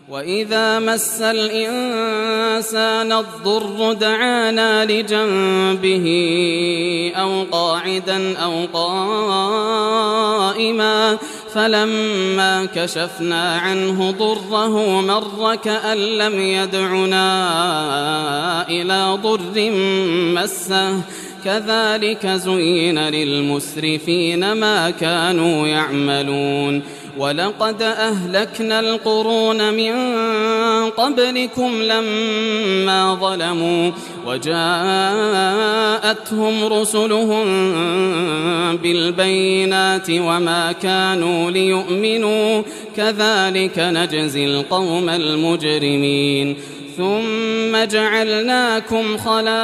وإذا مس الإنسان الضر دعانا لجنبه أو قاعدا أو قائما فلما كشفنا عنه ضره مر كأن لم يدعنا إلى ضر مسه كذلك زين للمسرفين ما كانوا يعملون ولقد أهلكنا القرون من قبلكم لما ظلموا وجاءتهم رسلهم بالبينات وما كانوا ليؤمنوا كذلك نجزي القوم المجرمين ثم جعلناكم خلائف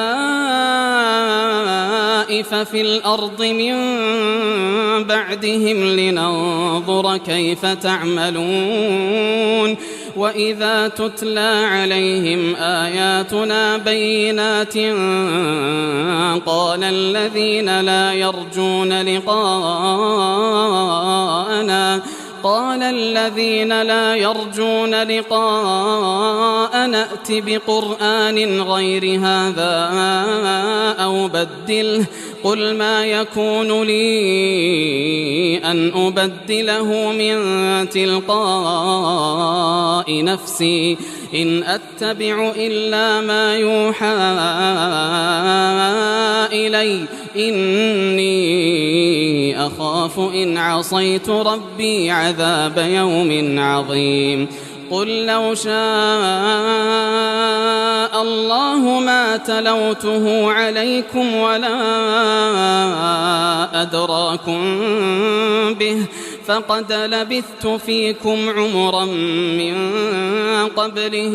في الأرض من بعدهم لننظر كيف تعملون وإذا تتلى عليهم آياتنا بينات قال الذين لا يرجون لقاءنا ائت بقرآن غير هذا أو بدله قل ما يكون لي أن أبدله من تلقاء نفسي إن أتبع إلا ما يوحى إلي إني أخاف إن عصيت ربي عذاب يوم عظيم قل لو شاء الله ما تلوته عليكم ولا أدراكم به فقد لبثت فيكم عمرا من قبله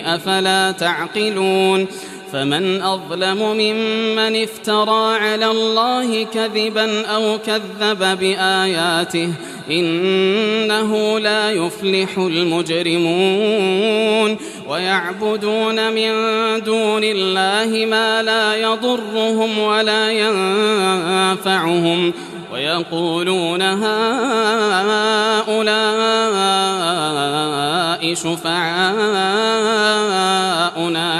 أفلا تعقلون فمن أظلم ممن افترى على الله كذبا أو كذب بآياته إنه لا يفلح المجرمون ويعبدون من دون الله ما لا يضرهم ولا ينفعهم ويقولون هؤلاء شفعاؤنا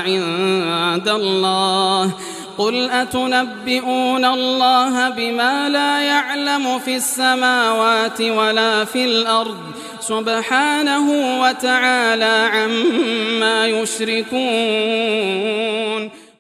عند الله قل أتنبئون الله بما لا يعلم في السماوات ولا في الأرض سبحانه وتعالى عما يشركون